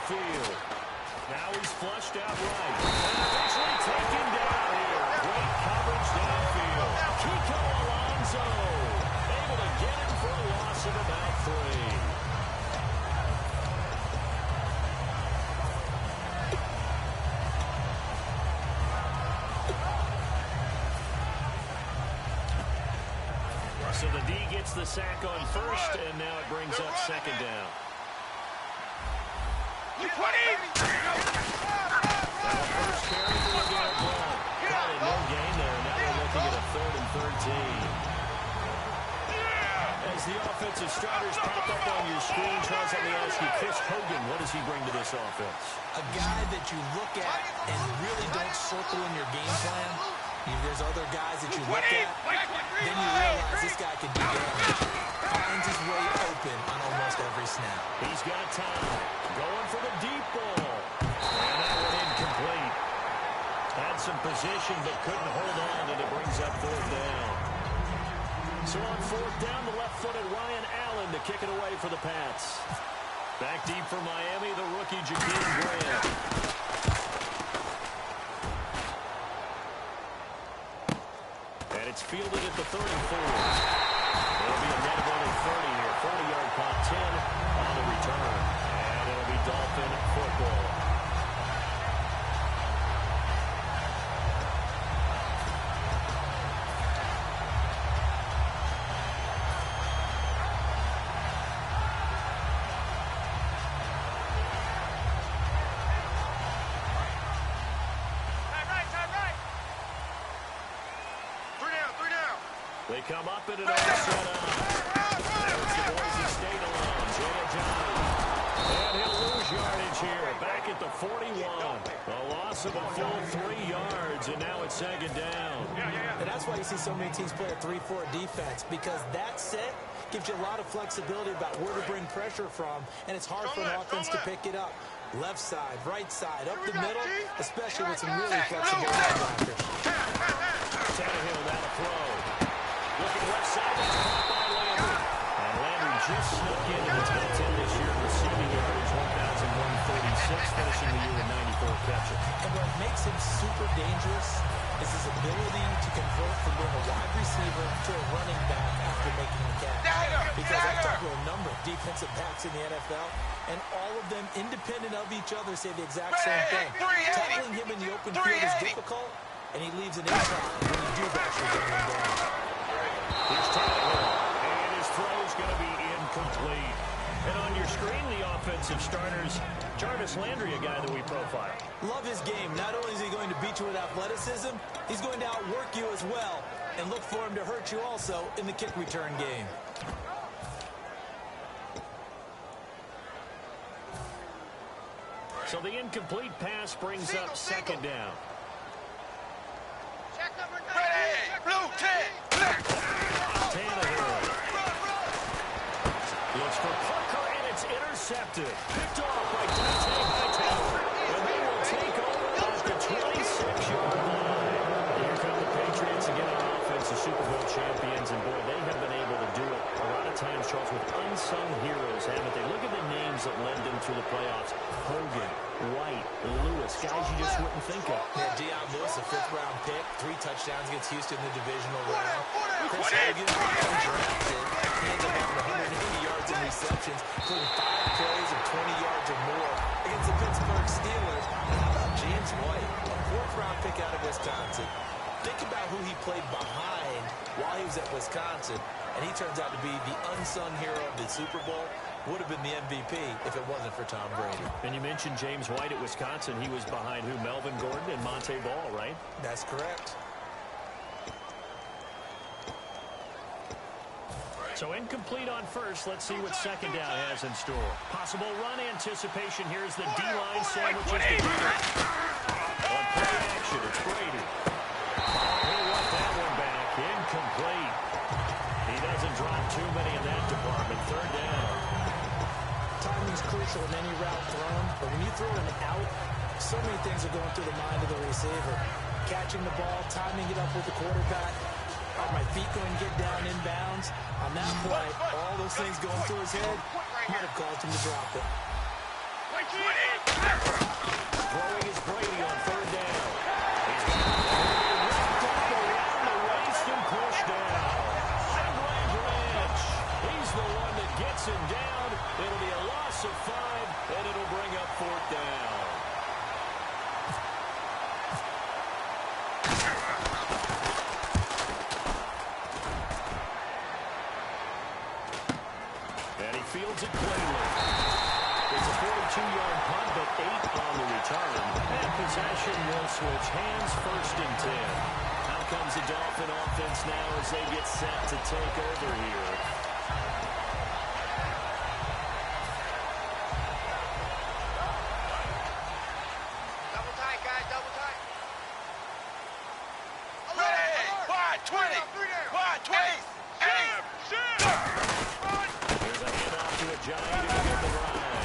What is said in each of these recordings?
field. Now he's flushed out right. And eventually taken down here. Great coverage downfield. Kiko Alonso able to get him for a loss of about 3. So the D gets the sack on first, and now it brings up second down. First carry for the Garrett Blunt. Probably no gain there. Now they're looking at a 3rd and 13. As the offensive starters pop up on your screen, Charles, let me ask you, Chris Hogan, what does he bring to this offense? A guy that you look at and really don't circle in your game plan. There's other guys that you look at, then you realize this guy can do damage. Finds his way open on almost every snap. He's got time. Going for the deep ball. And that one incomplete. Had some position but couldn't hold on, and it brings up 4th down. So on 4th down, the left-footed Ryan Allen to kick it away for the Pats. Back deep for Miami, the rookie Jakeem Grant. And it's fielded at the 34. It'll be a net of only 30 here. 40-yard pop, 10 on the return. And it'll be Dolphin football. They come up and it all set up. There's the Boise State alum, Jada Johnny. And he'll lose yardage here, back at the 41. A loss of a full 3 yards, and now it's second down. And that's why you see so many teams play a 3-4 defense, because that set gives you a lot of flexibility about where to bring pressure from, and it's hard for an offense to pick it up. Left side, right side, up the middle, especially with some really flexible linebackers. Tannehill now to throw. Looking left side, that's caught by Landry. And Landry just snuck into the top 10 this year, receiving yardage 1,136, finishing the year with 94 catches. And what makes him super dangerous is his ability to convert from being a wide receiver to a running back after making the catch. Because I've talked to a number of defensive backs in the NFL, and all of them, independent of each other, say the exact same thing. Tackling him in the open field is difficult, and he leaves an impact when you do actually get him down. Here's Tannehill, and his throw's going to be incomplete. And on your screen, the offensive starters, Jarvis Landry, a guy that we profile. Love his game. Not only is he going to beat you with athleticism, he's going to outwork you as well. And look for him to hurt you also in the kick return game. So the incomplete pass brings up second down. Check number 9. Ready, blue 10. Tannehill. Looks for Parker, and it's intercepted. Picked off by Dante Hightower. And they will take over at the 26-yard line. Here come the Patriots again on offense, the Super Bowl champions. And, boy, they have been able to do it a lot of times, Charles, with unsung heroes, haven't they? Look at the names that led them through the playoffs. Hogan, White, Lewis, guys you just wouldn't think of. Yeah, Deion Lewis, a 5th-round pick, 3 touchdowns against Houston in the divisional round. Chris Hogan, undrafted, he ends up having 180 yards in receptions, including 5 plays of 20 yards or more against the Pittsburgh Steelers. And how about James White, a 4th-round pick out of Wisconsin? Think about who he played behind while he was at Wisconsin, and he turns out to be the unsung hero of the Super Bowl. Would have been the MVP if it wasn't for Tom Brady. And you mentioned James White at Wisconsin. He was behind who? Melvin Gordon and Monte Ball, right? That's correct. So incomplete on first. Let's see what second down has in store. Possible run anticipation. Here's the D-line sandwiches together. On play action, it's Brady. He'll want that one back. Incomplete. He doesn't drop too many in that department. 3rd down. Timing is crucial in any route thrown, but when you throw an out, so many things are going through the mind of the receiver. Catching the ball, timing it up with the quarterback. Are my feet going to get down inbounds? On that play, all those things going through his head might have caused him to drop it. Throwing is Brady on third down. He's wrapped up around the waist and pushed down. High Branch. He's the one that gets him down. It'll be a loss of 5, and it'll bring up fourth down. And he fields it cleanly. It's a 42-yard punt, but 8 on the return. And possession will switch hands, first and 10. Out comes the Dolphin offense now as they get set to take over here. Double tight, guys, double tight. Ready, wide 20, wide 20. There's a handoff to a Giant who can get the drive.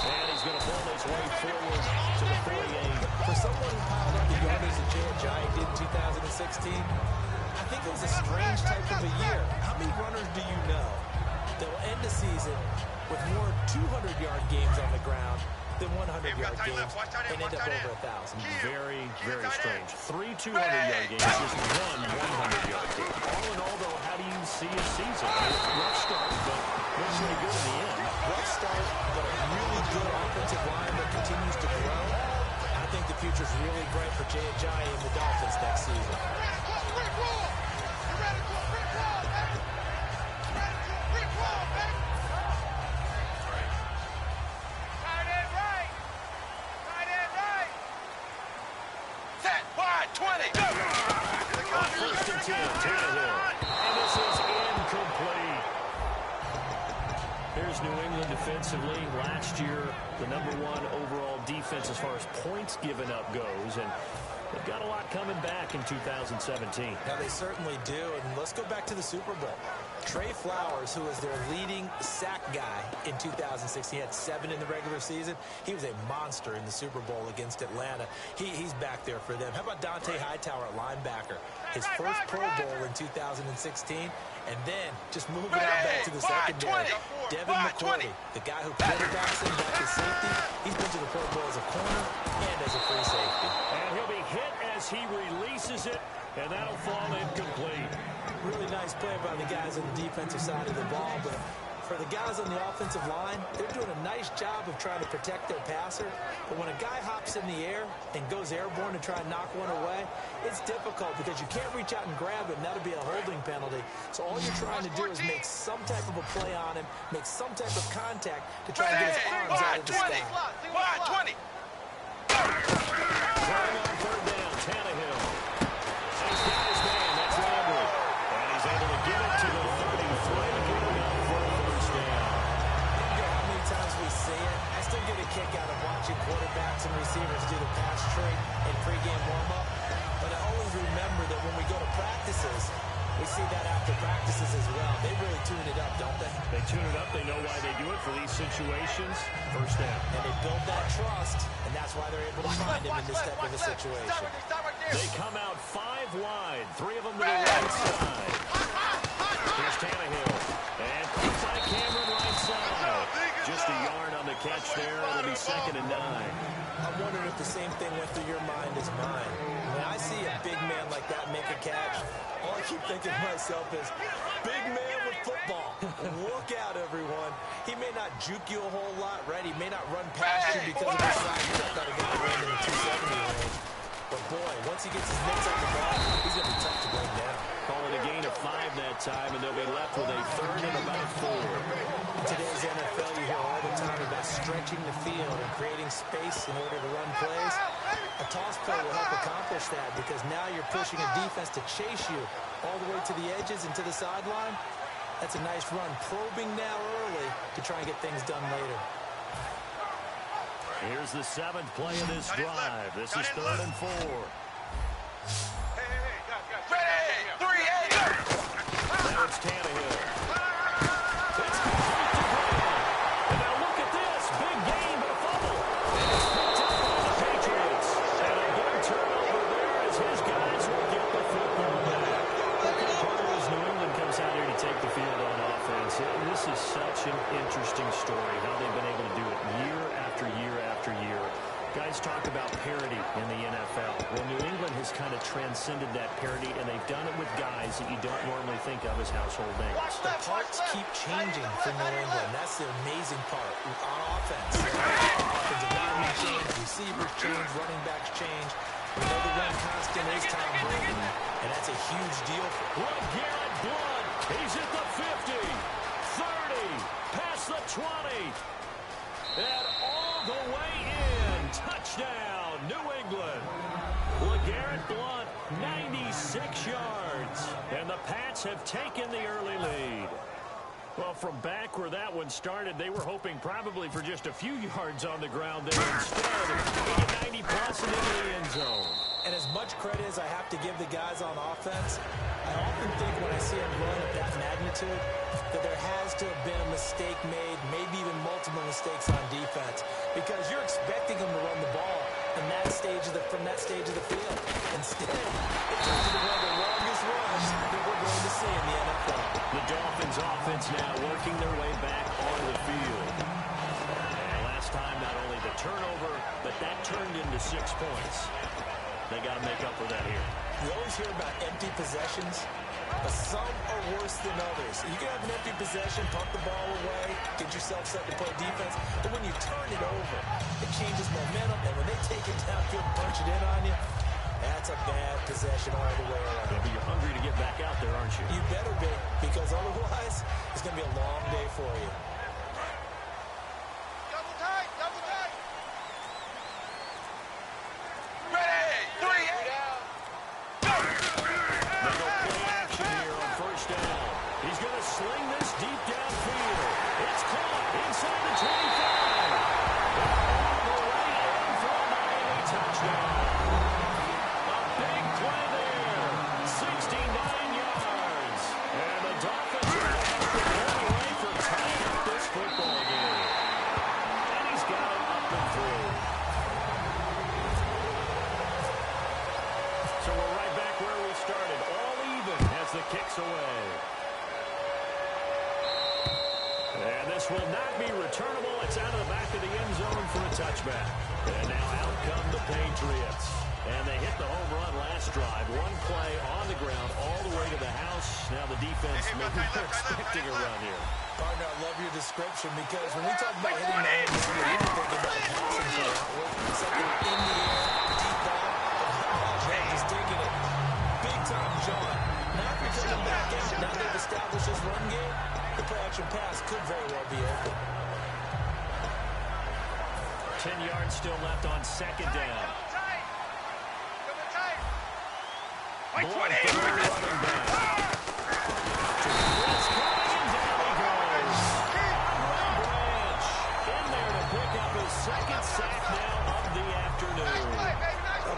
And he's going to pull his way forward to the 48. For someone who piled up the yardage that Jay Giant did in 2016, I think it was a strange type of a year. How many runners do you know that will end the season with more 200-yard games on the ground than 100-yard games and end up over 1,000? Very, very strange. 3 200-yard games, just 1 100-yard game. All in all, though, how do you see a season? Rough start, but looks really good in the end. Rough start, but a really good offensive line that continues to grow. I think the future's really bright for Jay Ajayi and the Dolphins next season. Set, wide 20. First and 10, Tannehill. And this is incomplete. Here's New England defensively. Last year, the #1 overall defense as far as points given up goes. And they've got a lot coming back in 2017. Now, they certainly do. And let's go back to the Super Bowl. Trey Flowers, who was their leading sack guy in 2016, had 7 in the regular season. He was a monster in the Super Bowl against Atlanta. He's back there for them. How about Dante Hightower at linebacker? His first Pro Bowl in 2016, and then just moving out back to the secondary. Devin McCourty, the guy who quarterbacks him back to safety, he's been to the Pro Bowl as a corner and as a free safety. And he'll be hit as he releases it, and that'll fall incomplete. Really nice play by the guys on the defensive side of the ball, but for the guys on the offensive line, they're doing a nice job of trying to protect their passer. But when a guy hops in the air and goes airborne to try and knock one away, it's difficult because you can't reach out and grab him. That'll be a holding penalty. So all you're trying to do is make some type of a play on him, make some type of contact to try and get his arms out of the sky. Wide 20. Throwing on third down, Tannehill. He's got his man, that's Landry. And he's able to get it to the 33, getting up for a first down. I don't care how many times we see it. I still get a kick out of watching quarterbacks and receivers do the pass trick in pregame warm-up. But I always remember that when we go to practices, we see that after practices as well. They really tune it up, don't they? They tune it up. They know why they do it for these situations. First down. And they build that trust, and that's why they're able to find him in this type of a situation. They come out 5 wide, 3 of them to the right side. Here's Tannehill. And caught by Cameron right side. Just a yard on the catch there. It'll be 2nd and 9. I'm wondering if the same thing went through your mind as mine. When I see a big man like that make a catch, all I keep thinking to myself is, big man with football. Look out, everyone. He may not juke you a whole lot, right? He may not run past you because of his size. He's not a guy running in the 270 range. But, boy, once he gets his mitts on the ball, he's going to be tough to bring down. Calling a gain of 5 that time, and they'll be left with a 3rd and about 4. In today's NFL, you hear all the time about stretching the field and creating space in order to run plays. A toss play will help accomplish that because now you're pushing a defense to chase you all the way to the edges and to the sideline. That's a nice run, probing now early to try and get things done later. Here's the 7th play of this drive. This is 3rd and 4. Ready, 3-8. Now it's Tannehill. It's complete to Graham. And now look at this. Big gain, but a fumble. And it's picked up by the Patriots. And a big turnover there as his guys will get the football back. Okay, part of it is New England comes out here to take the field on offense. This is such an interesting story, how they've been able to do it year after year guys talk about parity in the NFL. Well, New England has kind of transcended that parity, and they've done it with guys that you don't normally think of as household names. The parts keep changing for New England. That's the amazing part. On offense, offensive linemen change, receivers change, running backs change. We know the one constant is Tom Brady, and that's a huge deal for him. Garrett Blunt. He's at the 50, 30, past the 20, and all the way in. Touchdown, New England. LeGarrette Blunt, 96 yards. And the Pats have taken the early lead. Well, from back where that one started, they were hoping probably for just a few yards on the ground there instead. They get 90-plus and into the end zone. And as much credit as I have to give the guys on offense, I often think when I see them run at that magnitude that there has to have been a mistake made, maybe even multiple mistakes on defense, because you're expecting them to run the ball from that stage of the field. Instead, it turns into one of the longest runs that we're going to see in the NFL. The Dolphins offense now working their way back onto the field. And last time, not only the turnover, but that turned into 6 points. They got to make up for that here. We always hear about empty possessions, but some are worse than others. You can have an empty possession, punt the ball away, get yourself set to play defense, but when you turn it over, it changes momentum, and when they take it downfield and punch it in on you, that's a bad possession all the way around. Yeah, but you're hungry to get back out there, aren't you? You better be, because otherwise, it's going to be a long day for you. Double tight, double tight. Ready, 3, 8. They go play action here on first down. He's going to sling this deep downfield. It's caught inside the 25. All the way in for a Miami touchdown. A big play there. 69 yards. And the Dolphins are going away for tying up this football game. And he's got it up and through. So we're right back where we started. All even as the kick's away. And this will not be returnable. It's out of the back of the end zone for a touchback. And now out come the Patriots. And they hit the home run last drive. One play on the ground all the way to the house. Now the defense maybe they're expecting a run here. Partner, I love your description, because when we talk about hitting the home run, we don't think about passing for outward. Something in the air, deep ball, and he's taking it. Big time John. Not because of back out. Now they've established his run game. The play-action pass could very well be open. 10 yards still left on second down. Like 20. Running back. It's coming, and down he goes. Branch in there to pick up his second sack now of the afternoon.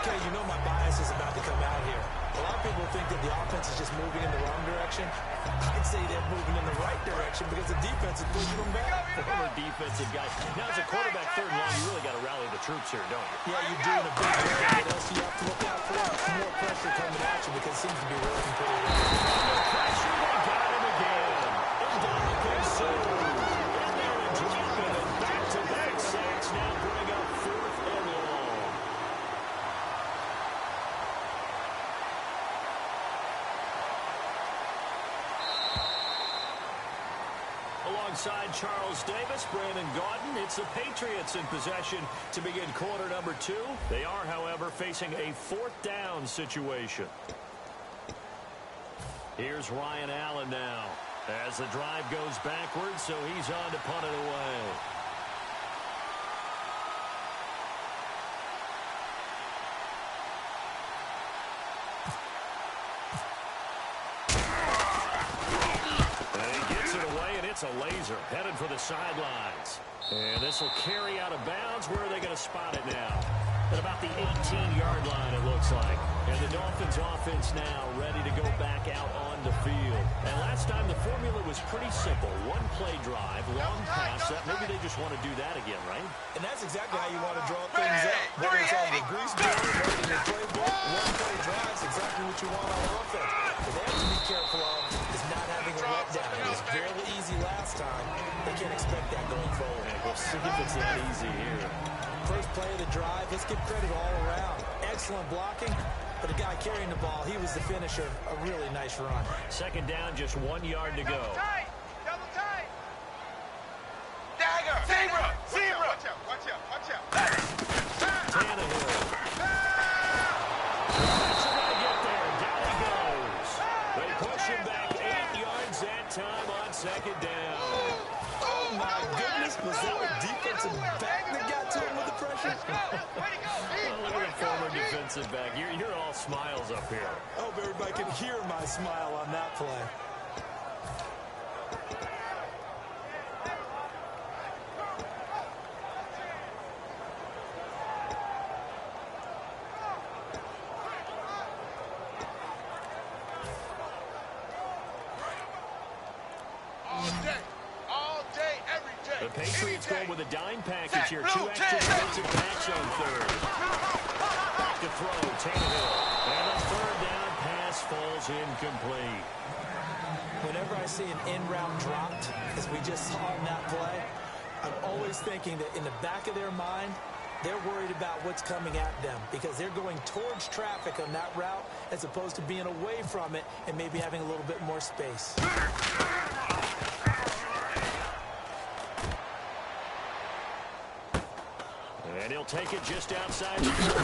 Okay, you know my bias is about to come out here. A lot of people think that the offense is just moving in the wrong direction. I'd say they're moving in the right direction because the defense is pushing them back. Former defensive guy. Now, as a quarterback, third and long, you really got to rally the troops here, don't you? Yeah, you do in a big way. What else do you have to look out for? More pressure coming at you because it seems to be working pretty well. Under pressure, they got him again. And Dominican Sue. In there and drop it. And back-to-back sacks now bring up fourth and long. Alongside Charles Davis, Brandon Gaudin, it's the Patriots in possession to begin quarter number 2. They are, however, facing a fourth down situation. Here's Ryan Allen now as the drive goes backwards, so he's on to punt it away. It's a laser headed for the sidelines. And this will carry out of bounds. Where are they going to spot it now? At about the 18-yard line, it looks like. And the Dolphins offense now ready to go back out on the field. And last time the formula was pretty simple. One play drive, long pass. Maybe they just want to do that again, right? And that's exactly how you want to draw things up. Whether it's on the grease board, whether it's in the playbook, one play drive is exactly what you want on offense. But they have to be careful of is not having a letdown. It was fairly easy last time. They can't expect that going forward. And we'll see if it's that easy here. First play of the drive, let's give credit all around. Excellent blocking, but the guy carrying the ball, he was the finisher. A really nice run. Second down, just 1 yard to go. Double tight! Double tight! Dagger! Zebra! Zebra! Watch out! Watch out! Watch out! Tannehill. That's gonna get there. Down he goes. They push him back 8 yards that time on second down. Oh, my goodness. Was that a defensive back that got to him with the pressure? Way to go! Oh, look at the former defensive back. You're all smiles up here. I hope everybody can hear my smile on that play. All day, every day. The Patriots go with a dime package here. 2 extra defensive backs on third. Back to throw, Tannehill. And a third down pass falls incomplete. Whenever I see an end route dropped, as we just saw in that play, I'm always thinking that in the back of their mind, they're worried about what's coming at them because they're going towards traffic on that route as opposed to being away from it and maybe having a little bit more space. And he'll take it just outside the 40.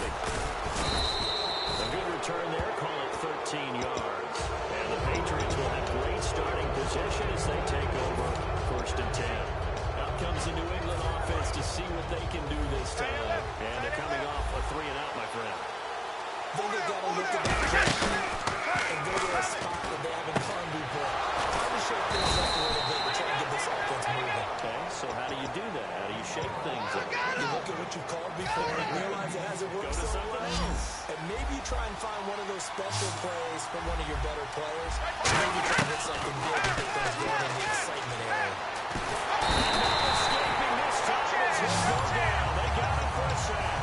A good return there, call it 13 yards. And the Patriots will have great starting position as they take over 1st and 10. Out comes the New England offense to see what they can do this time. And they're coming off a 3-and-out, my friend. Then they got to look at that play and go to a spot that they haven't fun before. Try to shake things up a little bit to try to get this offense moving. Okay, so how do you do that? How do you shake things up? You look at what you called before and realize it hasn't worked Go to so something well. else. And maybe you try and find one of those special plays from one of your better players. And maybe you try to hit something big and get things going in the excitement area. Escaping this time as he'll go down. They got him for a sack.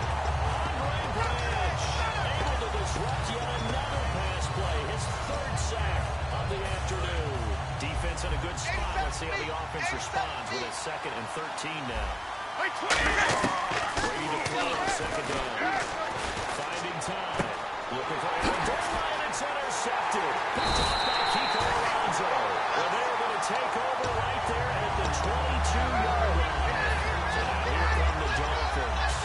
Andre Branch able to disrupt yet another pass play. His 3rd sack of the afternoon. Defense in a good spot. Let's see how the offense responds with a 2nd and 13 now. Brady to throw on second down. Finding time. Looking for Aaron Donald, and it's intercepted. Picked off by Kiko Alonso. Well, they're going to take over right there at the 22-yard line. So now here come the Dolphins.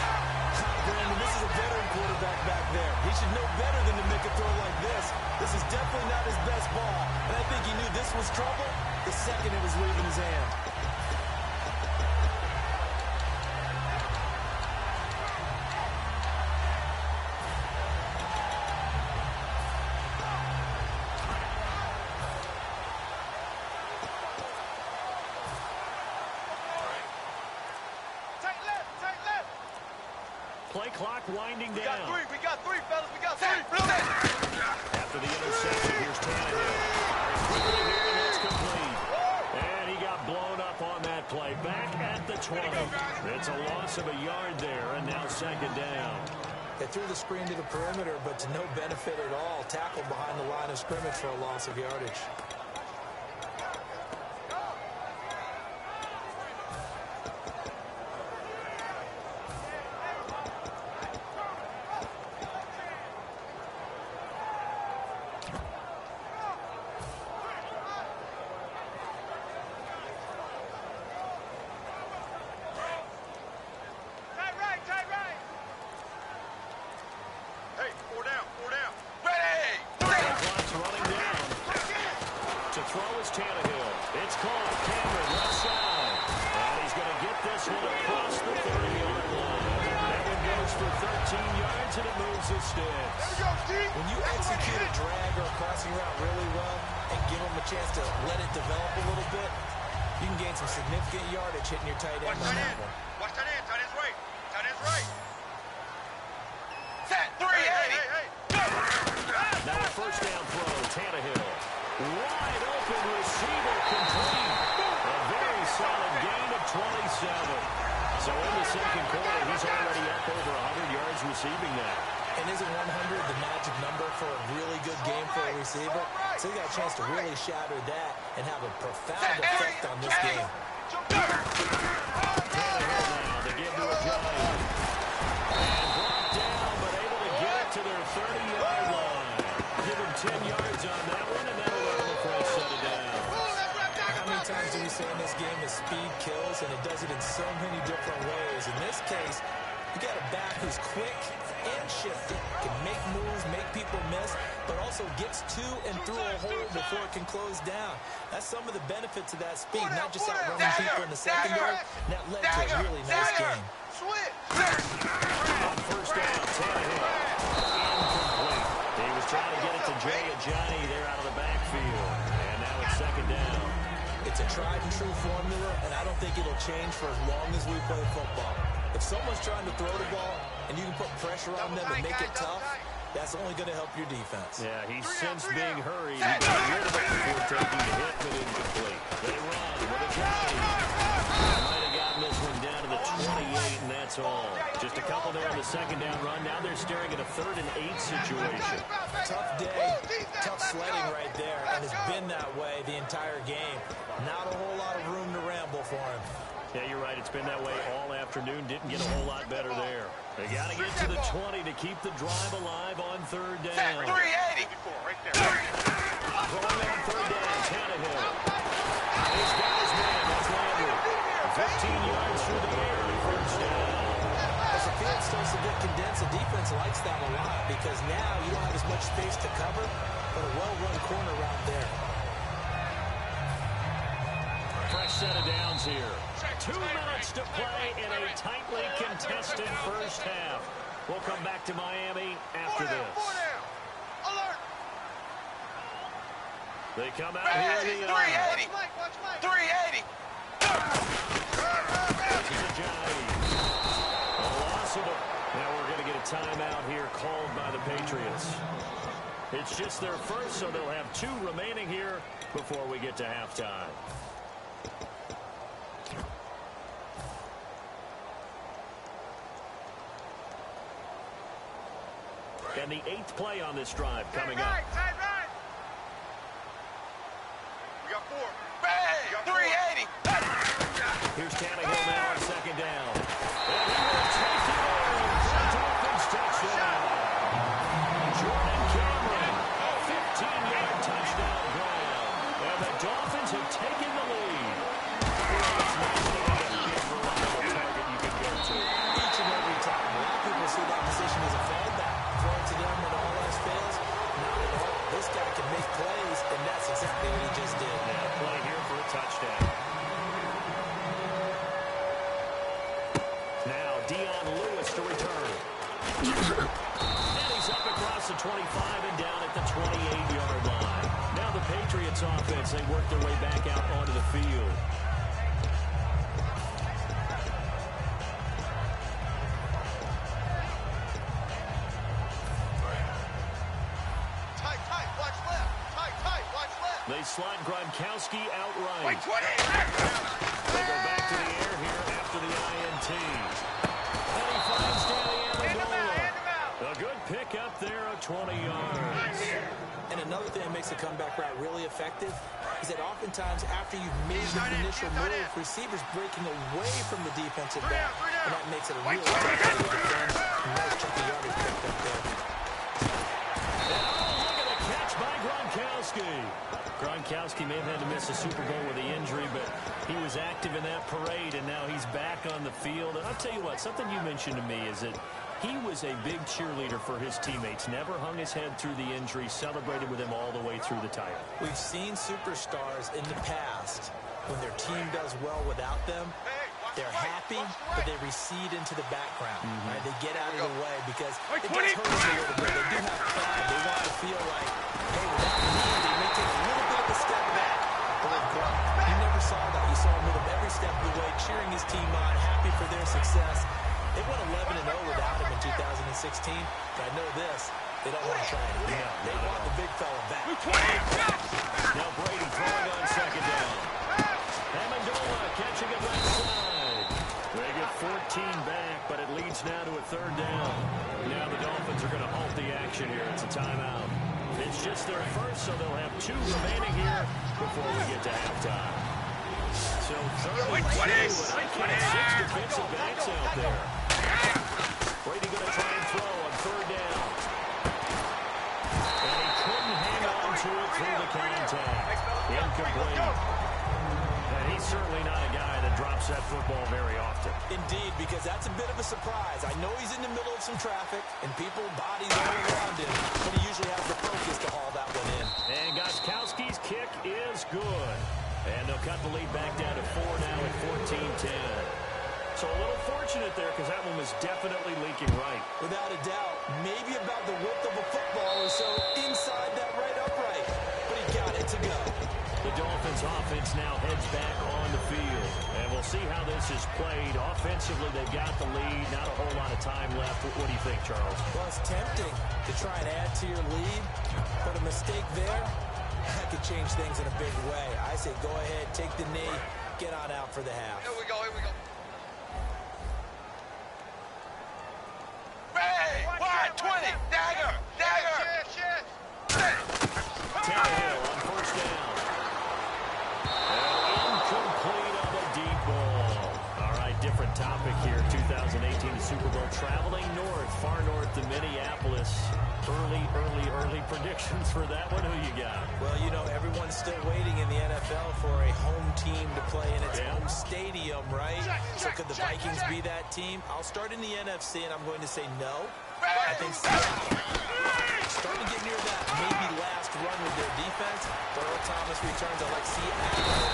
Brandon, this is a veteran quarterback back there. He should know better than to make a throw like this. This is definitely not his best ball. And I think he knew this was trouble the second it was leaving his hand. Tight left. Play clock winding We got down. three, fellas. We got three. After the interception, here's Tannehill. Quickly here, and it's complete. And he got blown up on that play. Back at the 20. It's a loss of a yard there, and now second down. They threw the screen to the perimeter, but to no benefit at all. Tackled behind the line of scrimmage for a loss of yardage. Tight right. Hey, four down. Ready! Clock's running down. To throw is Tannehill. It's caught. Cameron left side. And he's going to get this one across the 30-yard line. That one goes for 13 yards, and it moves the sticks. When you execute a drag or a crossing route really well and give them a chance to let it develop a little bit, you can gain some significant yardage hitting your tight end on that one. Watch tight end. Tight end's right. Set. 380. Now a first down throw. Tannehill. Wide open receiver complete. A very solid gain of 27. So in the second quarter, he's already up over 100 yards receiving that. And isn't 100 the magic number for a really good game for a receiver? So he got a chance to really shatter that and have a profound effect on this game. Tannehill now to give to a Giant. this case, you got a back who's quick and shifty, can make moves, make people miss, but also gets to and through a hole before it can close down. That's some of the benefits of that speed, not just outrunning people in the secondary. That led to a really nice game. On first down, Tannehill. Incomplete. He was trying to get it to Jay Ajani there out of the backfield. And now it's second down. It's a tried and true formula, and I don't think it'll change for as long as we play football. If someone's trying to throw the ball and you can put pressure on them and make it tough, that's only going to help your defense. Yeah, he's since being hurried. He got rid of it before taking the hit, but incomplete. They run with a Johnny. Might have gotten this one down to the 28, and that's all. Just a couple there in the second down run. Now they're staring at a 3rd and 8 situation. Tough day, tough sledding right there, and it's been that way the entire game. Not a whole lot of room to ramble for him. Yeah, you're right. It's been that way all afternoon. Didn't get a whole lot better there. They got to get to the 20 to keep the drive alive on 3rd down. 380. Right there. Throwing on 3rd down, Tannehill. He's got his man. That's Landry. 15 yards through the air and 1st down. As the field starts to get condensed, the defense likes that a lot because now you don't have as much space to cover, but a well-run corner route there. Fresh set of downs here. 2 minutes to play in a tightly contested first half. We'll come back to Miami after this. Alert. They come out here in the 380. 380. Now we're going to get a timeout here called by the Patriots. It's just their first, so they'll have 2 remaining here before we get to halftime. And the 8th play on this drive coming up. Tight right. We got 4. Bang! 380. Here's Tannehill now on 2nd down. And he will take it in for a Dolphins touchdown. Jordan Cameron, a 15-yard touchdown grab. And the Dolphins have taken the lead. It's nice to have a big, reliable target you can go to. Each and every time. A lot of people see that position as a fallback. Throw it to them when all else fails. Not at all. This guy can make plays, and that's exactly what he just did. And a play here for a touchdown. Now Dion Lewis to return. And he's up across the 25 and down at the 28-yard line. Now the Patriots offense, they work their way back out onto the field. They slide Gronkowski out right. They go back to the air here after the INT. And he finds Danny Amendola. A good pick up there of 20 yards. And another thing that makes the comeback route really effective is that oftentimes after you've made the initial move, receivers breaking away from the defensive back, and that makes it a real tough way to defend. Nice chunky yardage picked up there. Oh, look at the catch by Gronkowski. Gronkowski may have had to miss a Super Bowl with the injury, but he was active in that parade, and now he's back on the field. And I'll tell you what, something you mentioned to me is that he was a big cheerleader for his teammates, never hung his head through the injury, celebrated with him all the way through the title. We've seen superstars in the past, when their team does well without them, they're happy, but they recede into the background. Right? They get out of the way because it does hurt them a little bit. They do have pride. They want to feel like, hey, without me, they may take a little bit of a step back. But with Gronk, you never saw that. You saw him with him every step of the way, cheering his team on, happy for their success. They went 11-0 without him in 2016, but I know this. They don't want to try it again. Yeah, they want the big fella back. Now Brady throwing on 2nd down. Amendola catching it left side. They get 14 back, but it leads now to a 3rd down. Now the Dolphins are going to halt the action here. It's a timeout. It's just their first, so they'll have 2 remaining here before we get to halftime. So 32 and 6 defensive backs out there. Brady going to try and throw on 3rd down. And he couldn't hang on to it through the contact. Incomplete. And he's certainly not a guy that drops that football very often. Indeed. lead because that's a bit of a surprise. I know he's in the middle of some traffic and people, bodies all around him, but he usually has the focus to haul that one in. And Gostkowski's kick is good. And they'll cut the lead back down to 4 now at 14-10. So a little fortunate there because that one was definitely leaking right. Without a doubt, maybe about the width of a football or so inside that right upright. But he got it to go. The Dolphins offense now heads back on the field. And we'll see how this is played. Offensively, they've got the lead. Not a whole lot of time left. What do you think, Charles? Well, it's tempting to try and add to your lead. But a mistake there, that could change things in a big way. I say go ahead, take the knee, get on out for the half. Here we go, here we go. Bang! Wide 20! Dagger! Dagger! Tannehill on first down. Incomplete on the deep ball. All right, different topic here. 2018 Super Bowl traveling north, far north to Minneapolis. Early predictions for that one. Who you got? Well, you know, everyone's still waiting in the NFL for a home team to play in its home stadium, right? So could the Vikings be that team? I'll start in the NFC, and I'm going to say no. I think Seattle. Starting to get near that maybe last run with their defense. Earl Thomas returns. I like Seattle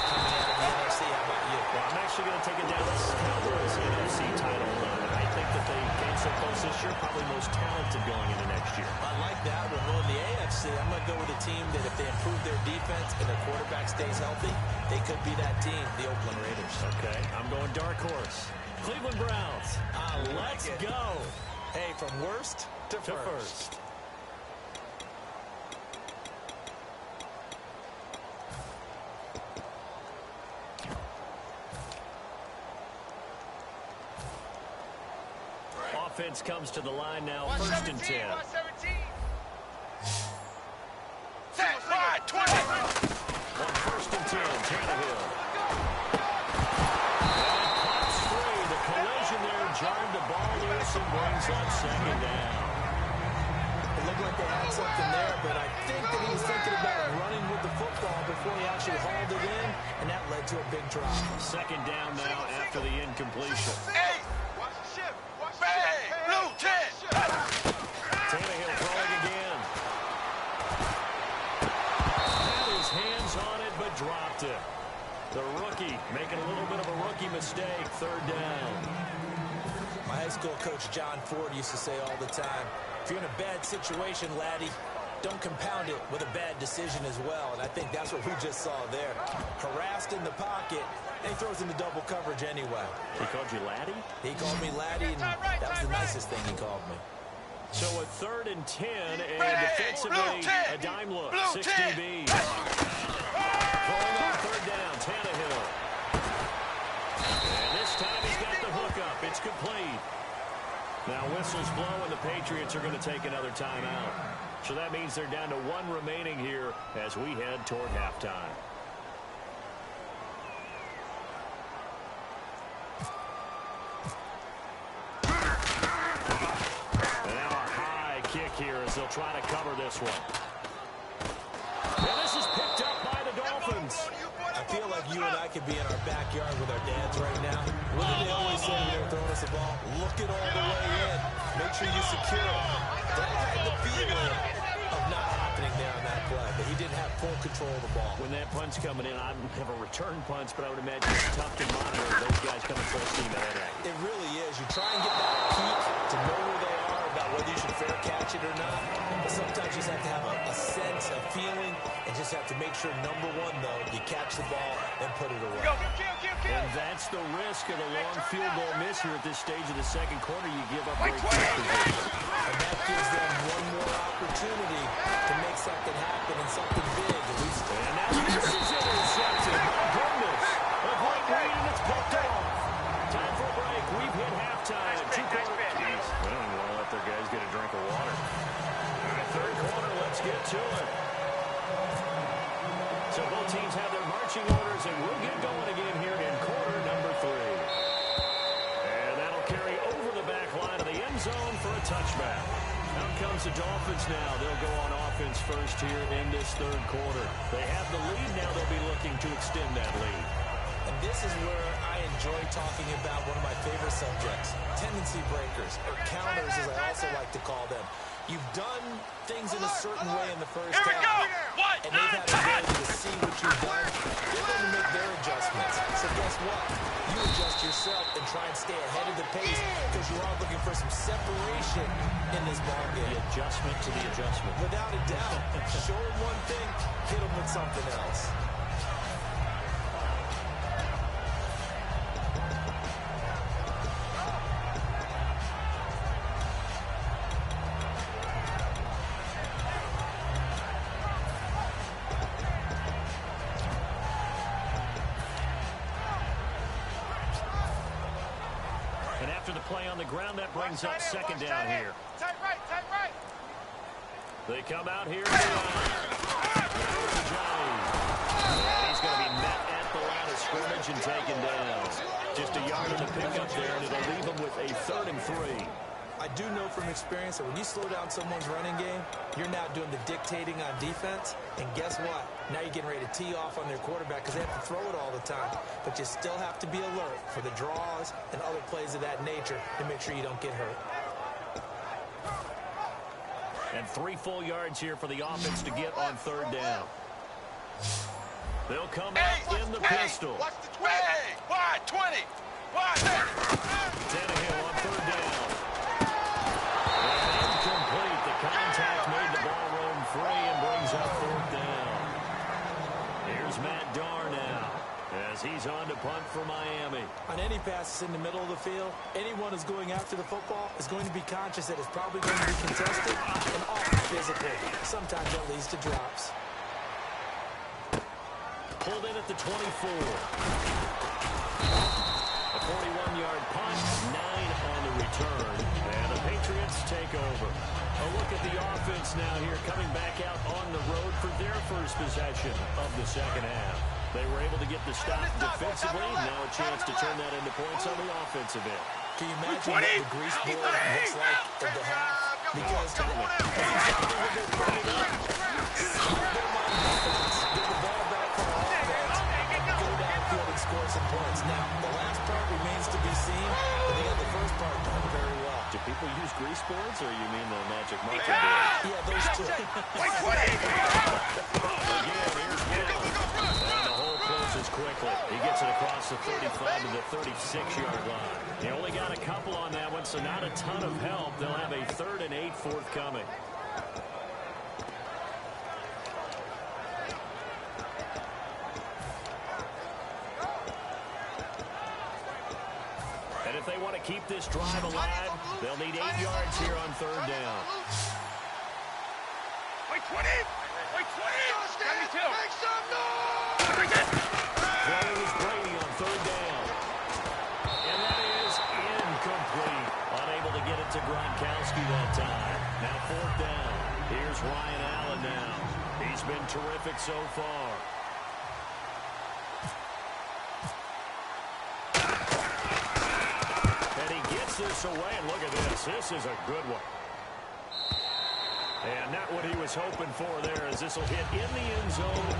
coming out of the NFC. How about you? Well, I'm actually going to take a Dallas Cowboys NFC title run. I think that they came so close this year, probably most talented going into next year. I like that one. Well, in the AFC, I'm going to go with a team that if they improve their defense and their quarterback stays healthy, they could be that team, the Oakland Raiders. Okay, I'm going dark horse. Cleveland Browns. Let's go. Hey, from worst to first. Offense comes to the line now, first and 10. 117. Set wide 20. On first and 10, Tannehill. And pops free. The collision there jarred the ball loose and brings up second down. It looked like they had something there, but I think that he was thinking about running with the football before he actually hauled it in, and that led to a big drop. Second down now after the incompletion. Hey! Watch the ship. Bang! Blue 10. Tannehill throwing again. Had his hands on it, but dropped it. The rookie making a little bit of a rookie mistake. Third down. My high school coach, John Ford, used to say all the time, if you're in a bad situation, laddie, don't compound it with a bad decision as well. And I think that's what we just saw there. Harassed in the pocket, and he throws into double coverage anyway. He called you laddie? He called me laddie, and that was the nicest thing he called me. So a 3rd and 10, and defensively a dime look. 6 DBs. Falling on 3rd down, Tannehill. And this time he's got the hook up. It's complete. Now whistles blow, and the Patriots are going to take another timeout. So that means they're down to 1 remaining here as we head toward halftime. And now a high kick here as they'll try to cover this one. And this is picked up by the Dolphins. I feel like you and I could be in our backyard with our dads right now. What do they always say when they're throwing us the ball? Look it all the way in. Make sure you secure it. That had the feeling of not happening there on that play, but he didn't have full control of the ball. When that punt's coming in, I don't have a return punch, but I would imagine it's tough to monitor those guys coming full steam ahead. It really is. You try and get that peek to know where they are, about whether you should fair catch it or not. But sometimes you just have to have a sense, a feeling, and just have to make sure, number one, though, you catch the ball and put it away. And that's the risk of a long field goal miss here at this stage of the second quarter. You give up great position. And that gives them one more opportunity to make something happen and something big, at least. And now this is intercepted. My goodness. A great read, and it's picked off. Time for a break. We've hit halftime. 2 quarters. Jeez, they don't even want to let their guys get a drink of water. All right, 3rd quarter, let's get to it. So both teams have their marching orders, and we'll get going again here in quarter number 3. And that'll carry over the back line of the end zone for a touchback. Out comes the Dolphins now. They'll go on offense first here in this 3rd quarter. They have the lead now. They'll be looking to extend that lead. And this is where I enjoy talking about one of my favorite subjects, tendency breakers, or counters as I also like to call them. You've done things in a certain way in the first half, and they've had the ability to see what you've done. They're going to make their adjustments. So guess what? You adjust yourself and try and stay ahead of the pace because you are looking for some separation in this ball game. The adjustment to the adjustment. Without a doubt. Show them one thing, hit them with something else. And after the play on the ground, that brings up second down here. Tight right, tight right. They come out here. And he's going to be met at the line of scrimmage and taken down. Just a yard in the pickup there, and it'll leave him with a 3rd and 3. I do know from experience that when you slow down someone's running game, you're now doing the dictating on defense. And guess what? Now you're getting ready to tee off on their quarterback because they have to throw it all the time. But you still have to be alert for the draws and other plays of that nature to make sure you don't get hurt. And 3 full yards here for the offense to get on 3rd down. They'll come out in the pistol. Watch the 20. Wide, 20. Wide. Tannehill on 3rd down. And incomplete. The contact made the ball roam free and brings up 4th down. Here's Matt Darr now as he's on to punt for Miami. On any passes in the middle of the field, anyone who's going after the football is going to be conscious that it's probably going to be contested and often physical. Sometimes that leads to drops. Pulled in at the 24. A 41-yard punt, 9 on the return. And the Patriots take over. A look at the offense now here, coming back out on the road for their first possession of the second half. They were able to get the stop defensively. Now a chance to turn that into points on the offensive end. Can you imagine what the grease board looks like at the half? Because get the ball back from offense, go downfield and score some points. Now, the last part remains to be seen, but they got the first part done very well. Do people use grease boards, or you mean the magic marker board? Yeah, those two. Again, here's Gill. And the hole closes quickly. He gets it across the 35 to the 36-yard line. They only got a couple on that one, so not a ton of help. They'll have a 3rd and 8 forthcoming. And if they want to keep this drive alive, they'll need 8 yards here on 3rd down. Wait, 20. Wait, 20. 72. Make some noise. Throwing is Brady on 3rd down. And that is incomplete. Unable to get it to Gronkowski that time. Now 4th down. Here's Ryan Allen now. He's been terrific so far. And he gets this away, and look at this. This is a good one. And not what he was hoping for there, as this will hit in the end zone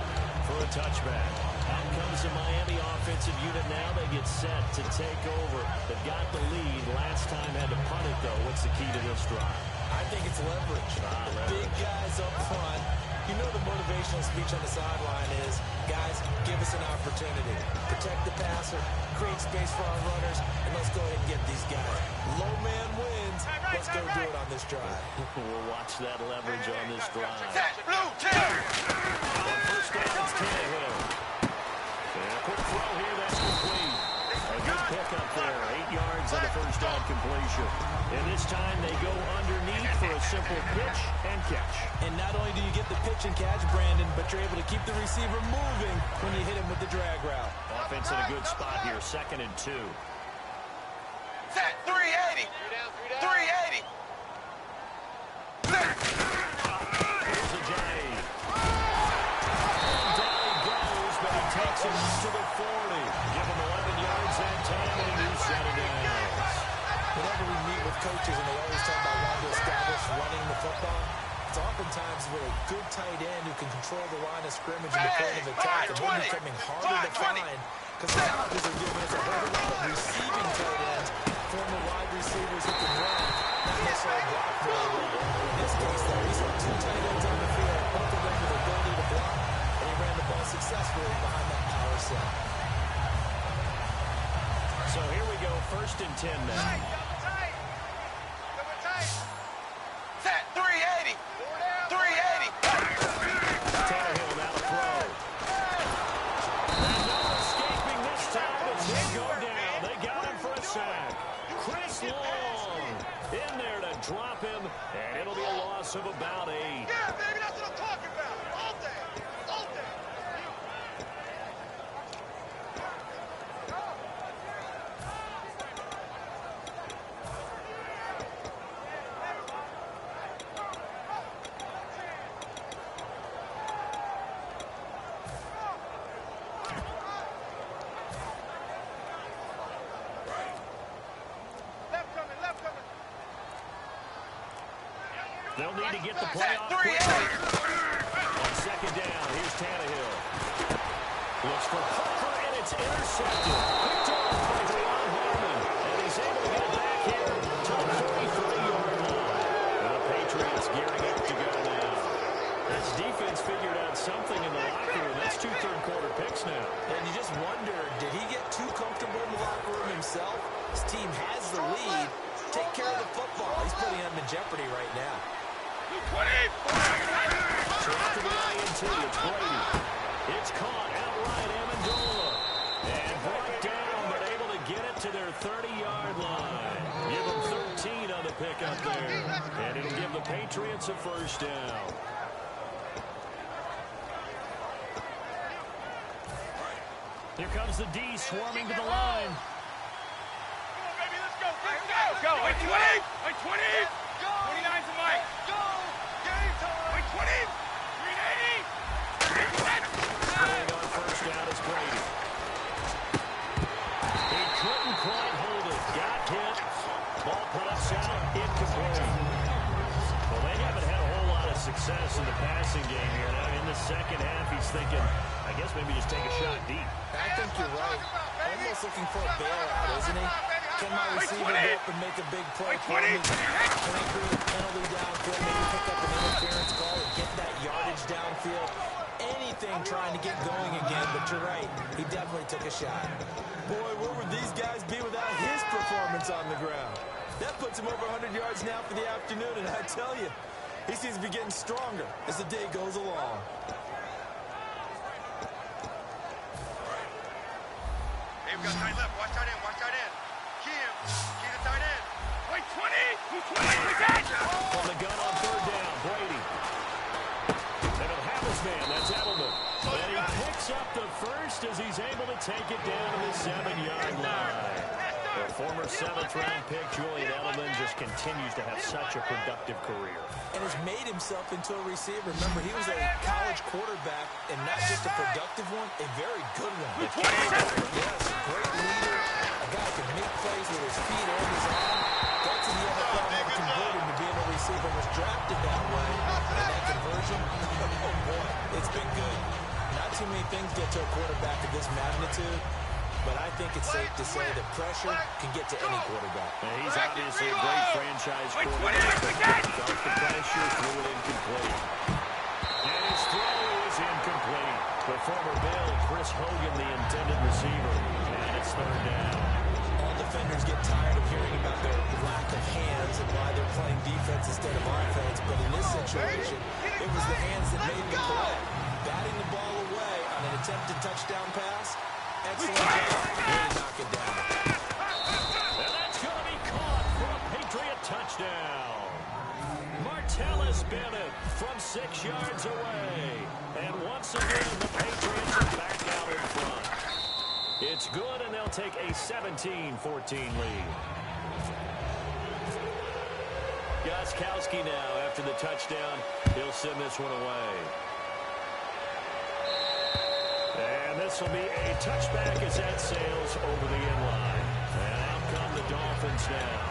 for a touchback. Out comes the Miami offensive unit now. They get set to take over. They've got the lead. Last time had to punt it, though. What's the key to this drive? I think it's leverage. Big guys up front. You know the motivational speech on the sideline is, guys, give us an opportunity. Protect the passer, create space for our runners, and let's go ahead and get these guys. Low man wins. Let's go do it on this drive. We'll watch that leverage on this drive. Blue, 10. On 1st down, it's Tannehill. And a quick throw here, that's complete. A good pickup there, 8 yards on the 1st down completion. And this time they go underneath for a simple pitch and catch. And not only do you get the pitch and catch, Brandon, but you're able to keep the receiver moving when you hit him with the drag route. Offense in a good spot here, 2nd and 2. Set, 380. 380. Set. Here's a J. And down he goes, but he takes it to the 40. Give him 11 yards that time, and he set it down. Whenever we meet with coaches and they always talk about wanting to establish running the football, it's oftentimes with a good tight end who can control the line of scrimmage and the point of attack, and then becoming harder to find Because the Falcons are giving us a whole lot of receiving tight ends, former wide receivers who can run, not necessarily block very well. In this case, though, we saw two tight ends on the field, both of them with the ability to block, and he ran the ball successfully behind that power set. So here we go, 1st and 10 now. Tight. Double tight. Set 380. 380. Tannehill now to throw. And no escaping this time as they go down. They got him for a sack. Chris Long in there to drop him, and it'll be a loss of about 8. Yeah, baby, that's what I'm talking about. All day. All day. Left coming. They'll need to get the play off quickly. On 2nd down, here's Tannehill. Looks for Parker, and it's intercepted. Picked off by Juwan Harmon, and he's able to get it back here to the 33-yard line. And the Patriots gearing up to go now. This defense figured out something in the locker room. That's 2 third-quarter picks now. And you just wonder, did he get too comfortable in the locker room himself? His team has the lead. Take care of the football. He's putting them in jeopardy right now. Trap to the INT. It's Brady. It's caught outright. Amendola. And brought down, but able to get it to their 30-yard line. Give them 13 on the pickup there. And it'll give the Patriots a 1st down. Here comes the D swarming to the line. Come on, baby, let's go. Go. Wait, 20. Wait, 20. Go. 29 to Mike. Go. Game time. Wait, 20. 380. Playing on 1st down is Brady. He couldn't quite hold it. Got hit. Ball pops out. Incomplete. Well, they haven't had a whole lot of success in the passing game here. Now, in the 2nd half, he's thinking, I guess maybe just take a shot deep. I think you're right. Almost looking for a bailout, isn't he? Can my receiver go up and make a big play for me? Can I create a penalty downfield? Maybe pick up an interference call and get that yardage downfield? Anything trying to get going again, but you're right. He definitely took a shot. Boy, where would these guys be without his performance on the ground? That puts him over 100 yards now for the afternoon, and I tell you, he seems to be getting stronger as the day goes along. Hey, we got tight left. Watch tight end. Watch tight end. Key him. Key the tight end. Wait, 20. 20. From the gun on 3rd down, Brady. And he'll have his man. That's Edelman. And he picks up the 1st as he's able to take it down to the 7-yard line. The former 7th-round pick, Julian Edelman, just continues to have such a productive career. And has made himself into a receiver. Remember, he was a college quarterback, and not just a productive one, a very good one. Yes, a great leader, a guy who can make plays with his feet and his arm. Got to the NFL, never converted to being a receiver, was drafted that way. And that conversion, oh boy, it's been good. Not too many things get to a quarterback of this magnitude, but I think it's safe to say that pressure can get to any quarterback. And he's obviously a great franchise quarterback. Felt the pressure, threw it incomplete. And his throw is incomplete. The former Bill, Chris Hogan, the intended receiver. And it's 3rd down. All defenders get tired of hearing about their lack of hands and why they're playing defense instead of offense. But in this situation, it was the hands that made the play. Batting the ball away on an attempted touchdown pass. Excellent job. Way to knock it down. And that's going to be caught for a Patriot touchdown. Martellus Bennett from 6 yards away. And once again, the Patriots are back out in front. It's good, and they'll take a 17-14 lead. Gostkowski now, after the touchdown, he'll send this one away. And this will be a touchback as that sails over the end line. And out come the Dolphins now.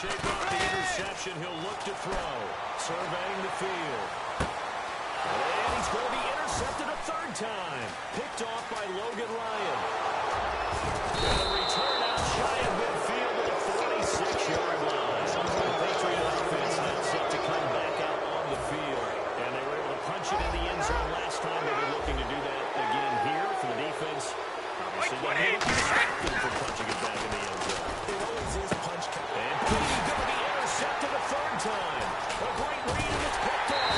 shake off the interception. He'll look to throw. Surveying the field. And he's going to be intercepted a third time. Picked off by Logan Ryan. And a return out shy of midfield to the 46-yard line. The Patriot offense now set to come back out on the field. And they were able to punch it in the end zone last time. They'll be looking to do that again here for the defense. Obviously, they're distracted from punching it back in the end zone. It always is punch count. And he's going to be intercepted a third time. A great read, and it's picked up.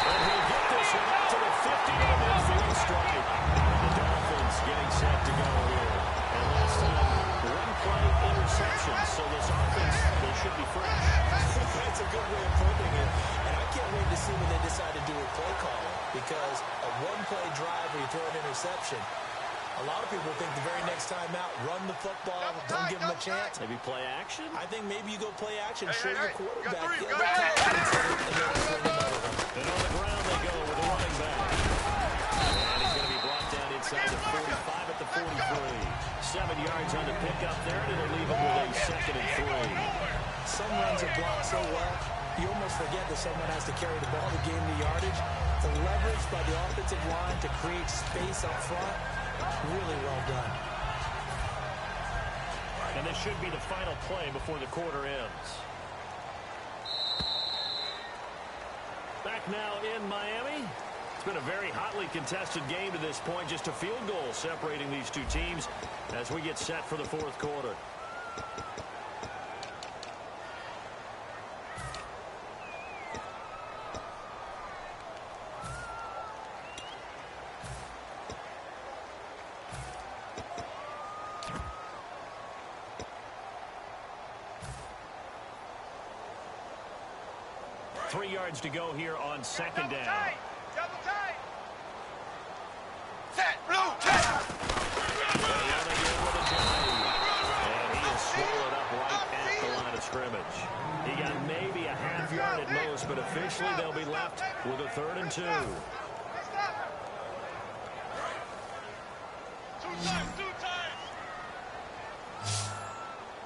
And he'll get this one out to the 50 to the midfield stripe. And the Dolphins getting set to go here. And last time, one-play interception. So this offense, they should be fresh. That's a good way of putting it. And I can't wait to see when they decide to do a play call. Because a one-play drive where you throw an interception, a lot of people think the very next time out, run the football, don't give them a chance. Maybe play action? I think maybe you go play action, show your Hey, quarterback. you got three, Get a little confidence in it, and then bring another one. And on the ground they go with the running back. And he's going to be brought down inside the 45 at the 43. 7 yards on the pickup there, and it'll leave him with a 2nd and 3. Some runs are blocked so well, you almost forget that someone has to carry the ball to gain the yardage. The leverage by the offensive line to create space up front, really well done. And this should be the final play before the quarter ends. Back now in Miami. It's been a very hotly contested game to this point. Just a field goal separating these two teams as we get set for the fourth quarter. Three yards to go here on second down. Double tight. Set, blue, set. And he is swallowed up right at the line of scrimmage. He got maybe a half yard at most, but officially they'll be left with a 3rd and 2. Two times.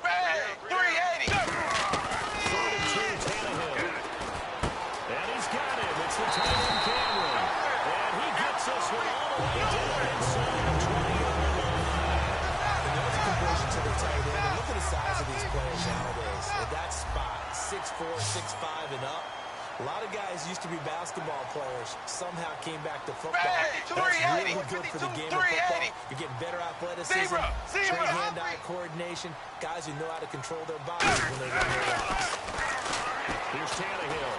Hey, 380. 3rd and 2, Tannehill. And he's got him. It's the tight end, Cameron. And he gets this one all the way down inside the 20-yard line. And there's a conversion to the tight end. And look at the size of these players nowadays. At that spot, 6'4", 6'5", and up. A lot of guys used to be basketball players. Somehow came back to football. Hey, That's really 380. good for the game of 380. football. You're getting better athleticism, Zebra. straight hand-eye coordination. Guys who know how to control their bodies when they run their routes. Here's Tannehill.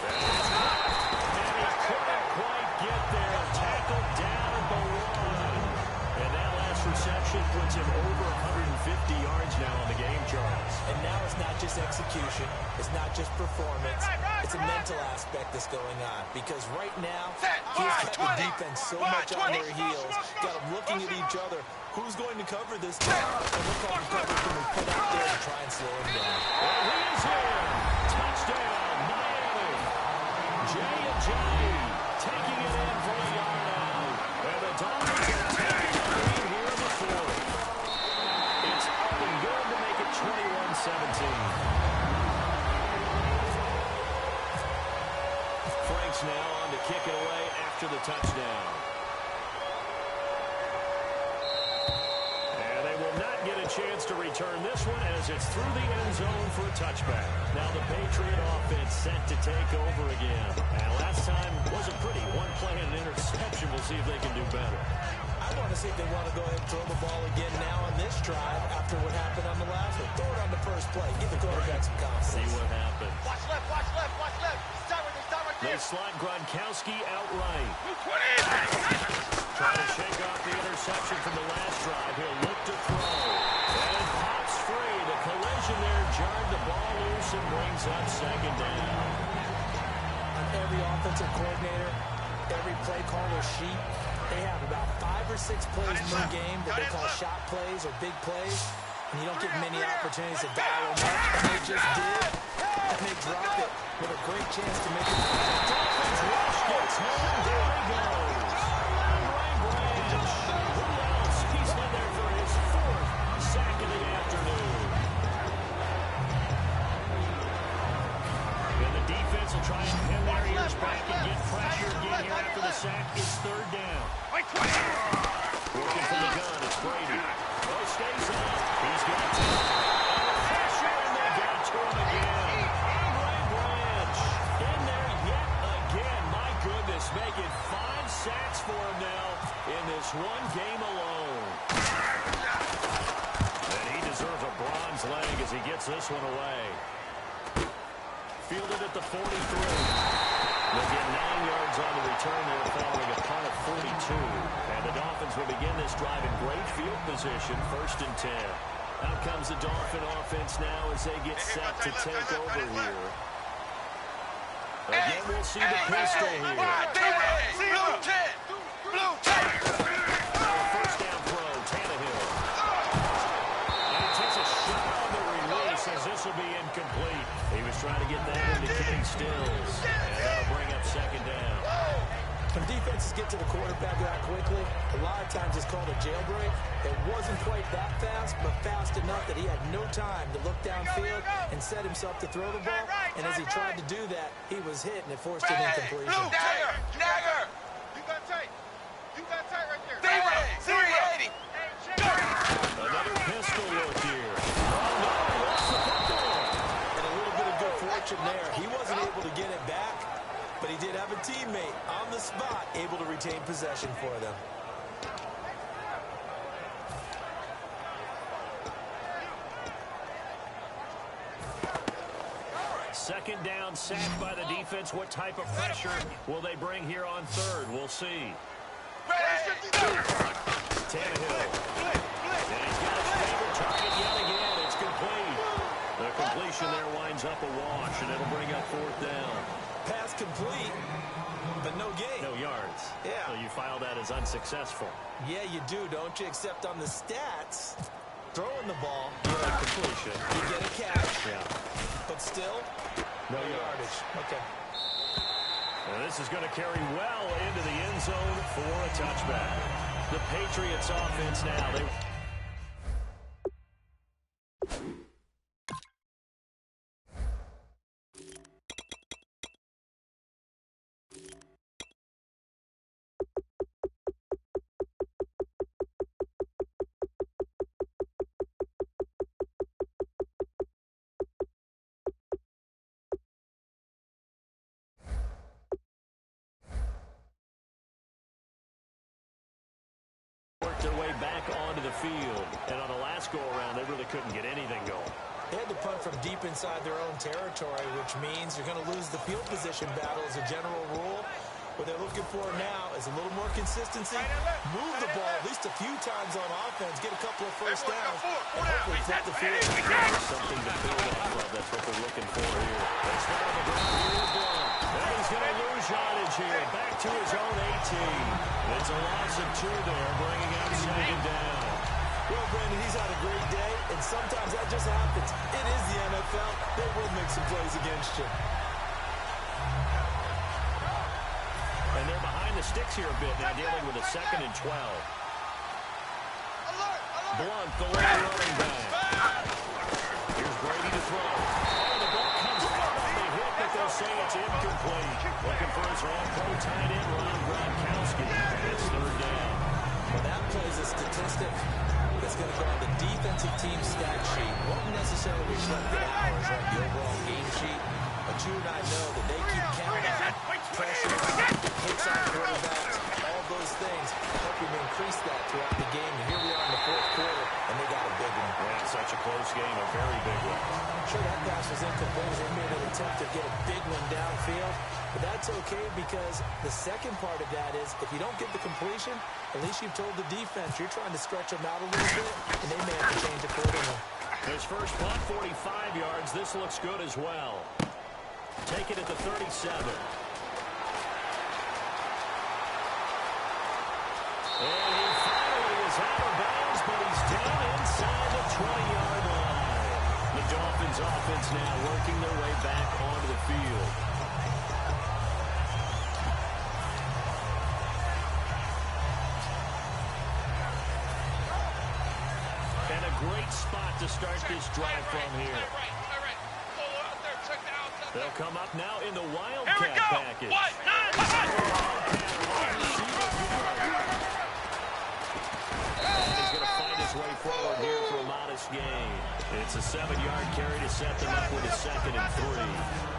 And he couldn't quite get there. Tackled down at the 1. And that last reception puts him over 150 yards now on the game, Charles. And now it's not just execution. It's not just performance. It's a mental aspect that's going on. Because right now, he's got the defense so much on their heels. Got them looking at each other. Who's going to cover this time? And what kind of coverage can we put out there to try and slow him down? And he is here. Touchdown, Miami. J&J taking it in for a yard out. And the Dolphins are taking the lead here in the 4th. It's up and good to make it 21-17. Franks now on to kick it away after the touchdown. And they will not get a chance to return this one as it's through the end zone for a touchback. Now the Patriot offense set to take over again. And last time wasn't pretty. One play and an interception. We'll see if they can do better. I want to see if they want to go ahead and throw the ball again now on this drive after what happened on the last one. Throw it on the first play. Give the quarterback some confidence. See what happens. Watch left, watch left, watch left. Stop right They there. slot Gronkowski outright. 220. Trying to shake off the interception from the last drive. He'll look to throw. And it pops free. The collision there jarred the ball loose and brings up second down. On every offensive coordinator, every play caller sheet, they have about 5 or 6 plays per game that they call shot plays or big plays. And you don't get many opportunities to dial them up. And they just did. And they dropped it with a great chance to make it. Dolphins rush gets home. There he goes. Branch. Who else? He's in there for his 4th sack of the afternoon. will try and pin their ears back and get pressure again here after the sack. It's third down. Working from the gun, it's Brady. Oh, stays up. He's got time. Pressure, and they got to him again. Ray Branch in there yet again. My goodness, making 5 sacks for him now in this one game alone. And he deserves a bronze leg as he gets this one away. Fielded at the 43. They'll get 9 yards on the return there following a punt of 42. And the Dolphins will begin this drive in great field position, 1st and 10. Out comes the Dolphin offense now as they get set to take over here. Again, we'll see the pistol here. Blue 10. Blue 10. First down throw, Tannehill. And he takes a shot on the release as this will be incomplete. He was trying to get that into Kenny Stills. And that'll bring up 2nd down. When defenses get to the quarterback that quickly, a lot of times it's called a jailbreak. It wasn't quite that fast, but fast enough that he had no time to look downfield and set himself to throw the ball. And as he tried to do that, he was hit, and it forced an incompletion. Nagger. You got tight. You got tight right there. D-Ray, 380. Another pistol look here. Oh, no, he lost the football. And a little bit of good fortune there. He wasn't able to get it back, but he did have a teammate on the spot able to retain possession for them. Second down, sacked by the defense. What type of pressure will they bring here on 3rd? We'll see. Tannehill. And he's got his favorite target yet again. It's complete. The completion there winds up a wash, and it'll bring up 4th down. Pass complete, but no gain. No yards. Yeah. So you file that as unsuccessful. Yeah, you do, don't you? Except on the stats, throwing the ball, You get a completion. you get a catch, Yeah. but still, No yardage. yards. Okay. And this is going to carry well into the end zone for a touchback. The Patriots offense now. Worked their way back onto the field. And on the last go-around, they really couldn't get anything going. They had to punt from deep inside their own territory, which means you're going to lose the field position battle as a general rule. What they're looking for now is a little more consistency, move the ball at least a few times on offense, get a couple of first downs, and hopefully flip the field. Something to build off of. That's what they're looking for here. They start on the ground. Here's one. And he's going to lose yardage here. Back to his own 18. It's a loss of 2 there, bringing up 2nd down. Well, Brandon, he's had a great day, and sometimes that just happens. It is the NFL. They will make some plays against you. And they're behind the sticks here a bit now, dealing with a 2nd and 12. Blunt, the lone running back. Here's Brady to throw. Oh, the ball comes out on the hit, but they'll say it's incomplete. Looking for his all-pro tight end, Ron Gronkowski. It's 3rd down. Well, that plays a statistic that's going to go on the defensive team stat sheet. Won't necessarily reflect the hours on the overall game sheet, but you and I know that they keep count on pressure, hits on quarterbacks, all those things, hoping to increase that throughout the game. And here we are in the 4th quarter, and they got a big one. Yeah, such a close game, a very big one. I'm sure that pass was incomplete as they made an attempt to get a big one downfield, but that's okay because the second part of that is if you don't get the completion, at least you've told the defense you're trying to stretch them out a little bit, and they may have to change accordingly. His first punt, 45 yards. This looks good as well. Take it at the 37. And he finally is out of bounds, but he's down inside the 20-yard line. The Dolphins offense now working their way back onto the field. And a great spot to start this drive from here. All right. Polo out there. Check the outside. They'll come up now in the Here we Wildcat go. package. What? And he's going to find his way forward here for a modest gain. It's a 7-yard carry to set them up with a 2nd and 3.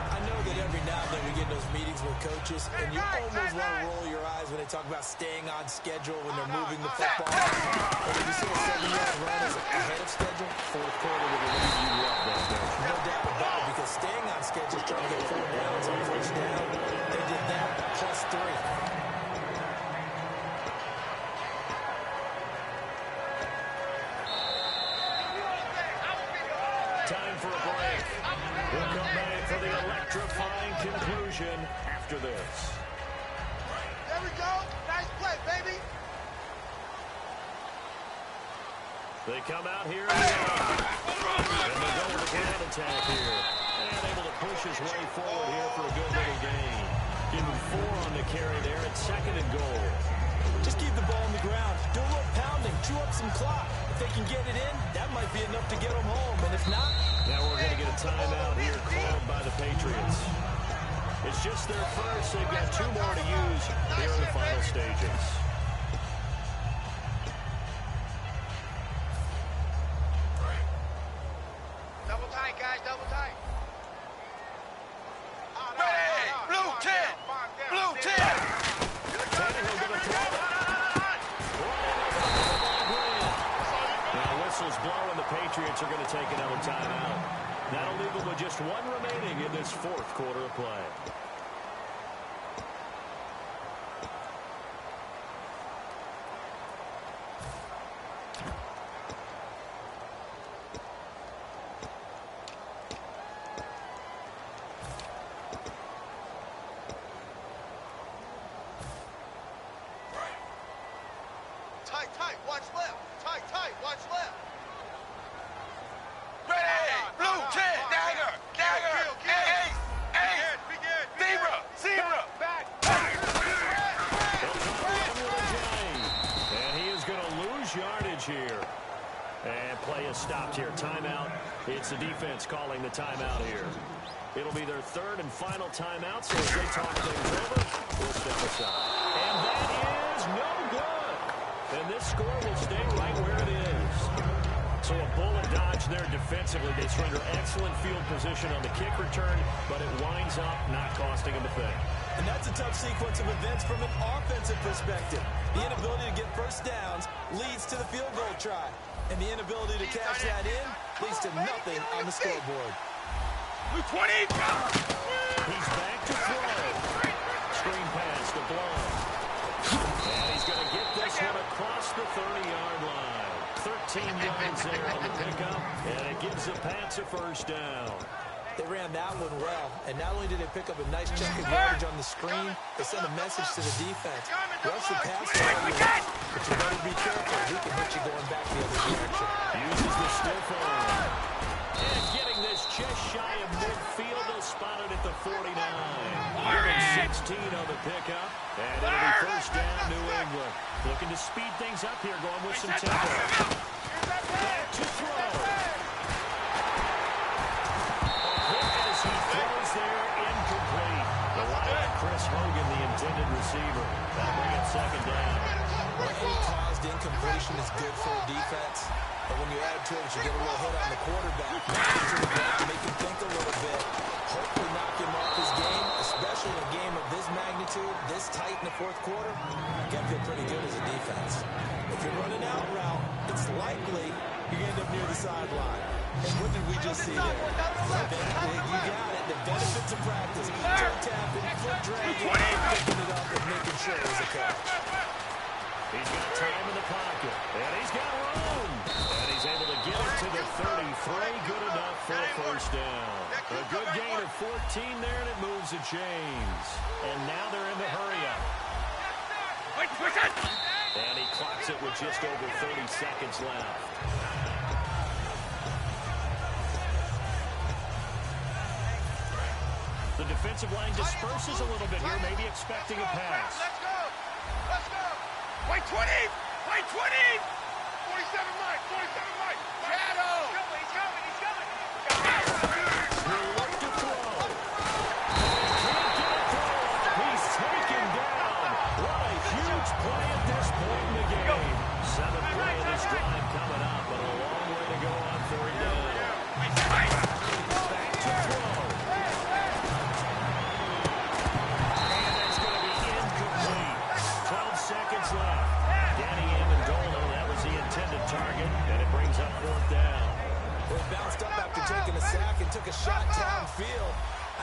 I know that every now and then we get in those meetings with coaches, and you almost want to roll your eyes when they talk about staying on schedule when they're moving the football. But if you see a 7-yard run is ahead of schedule, Fourth quarter with a lead, you love that, don't you? no doubt about it, because staying on schedule is trying to get 4 downs on first down. They did that plus 3. Time for a break. We'll come back for the electrifying conclusion after this. There we go. Nice play, baby. They come out here and they go with a ground attack here. And able to push his way forward here for a good little gain. Give him 4 on the carry there at 2nd and goal. Just keep the ball on the ground. Do a little pounding. Chew up some clock. If they can get it in, that might be enough to get them home. And if not... Now we're going to get a timeout here called by the Patriots. It's just their first. They've got 2 more to use here in the final stages. Double tight, guys. Double tight. Ready. Blue 10. Blue 10. Tannehill going to throw it. Now whistles blow and the Patriots are going to take another timeout. That'll leave them with just 1 remaining in this 4th quarter of play. Tight, tight. Watch left. Tight, tight. Watch left. Ready. Blue 10. Dagger. Dagger. Ace. Ace. Zebra. Zebra. Back. And he is going to lose yardage here. And play is stopped here. Timeout. It's the defense calling the timeout here. It'll be their 3rd and final timeout, so as they talk things over, we'll step aside. And that is no good. And this score will stay right where it is. So a bullet dodge there defensively. They surrender excellent field position on the kick return, but it winds up not costing them a thing. And that's a tough sequence of events from an offensive perspective. The inability to get first downs leads to the field goal try. And the inability to cash that in leads to nothing on the scoreboard. Blue 20. He's back to throw. Screen pass to Blow. And he's going to get this one across the 30-yard line. 13 yards there on the pickup, and it gives the Pats a first down. They ran that one well, and not only did they pick up a nice chunk of yardage on the screen, they sent a message to the defense. Rush the passer, but you better be careful. He can hit you going back the other direction. Uses the stiff arm. And getting this just shy of midfield, they'll spot it at the 49. Given 16 on the pickup, and it'll be first down, New England. Looking to speed things up here, going with some tempo. Back to throw. As he throws there, incomplete. The wide Chris Hogan, the intended receiver. That'll bring it 2nd down. Any caused incompletion is good for a defense, but when you add to it, you get a little hit on the quarterback, make him think a little bit, hopefully knock him off his game, especially in a game of this magnitude, this tight in the 4th quarter. You got to feel pretty good as a defense. If you're running out route, it's likely you're going to end up near the sideline. And what did we just see there? You got it. The benefits of practice. Toe tapping, foot dragging, picking it up and making sure it was a catch. He's got time in the pocket, and he's got room. And he's able to get it to the 33. Good enough for a first down. A good gain of 14 there, and it moves the chains. And now they're in the hurry-up. And he clocks it with just over 30 seconds left. The defensive line disperses a little bit here, maybe expecting a pass. Let's go. Let's go. White 20. White 20. 47 Mike. 47 Mike. Shadow. He's coming. He's coming. He'll look to throw.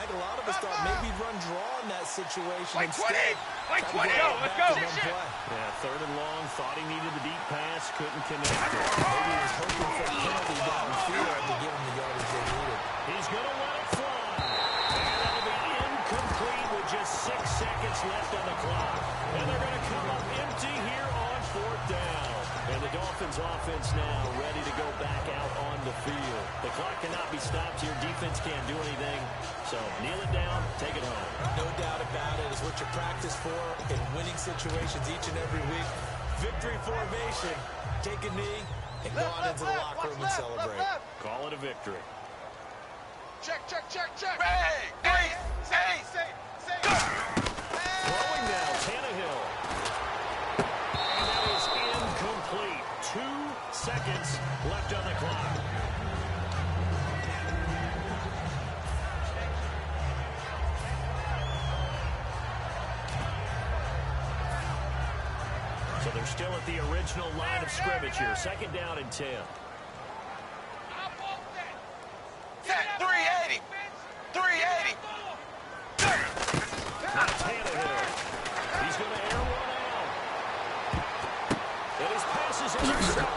like a lot of us thought maybe he'd run draw in that situation. Like 20! Instead, Like tried to 20! get Let's back go! in one play. Yeah, third and long. Thought he needed the deep pass. Couldn't connect it. Maybe he was hoping for a penalty down the field to give him the yardage they needed. He's going to let it fly. And that'll be incomplete with just 6 seconds left on the clock. And they're going to come up empty here on fourth down. And the Dolphins offense now ready to go back out on the field. The clock cannot be stopped here. Defense can't do anything. So kneel it down, take it home. No doubt about it. It's what you practice for in winning situations each and every week. Victory formation. Take a knee and go on into the locker room and celebrate. Call it a victory. Check, check, check, check. Bang! Ace! Ace! Throwing now, Tannehill. And that is incomplete. 2 seconds left on the clock. So they're still at the original line of scrimmage here. Second down and 10. 380! 380! Now Tannehill. He's going to air one out. And his pass is intercepted.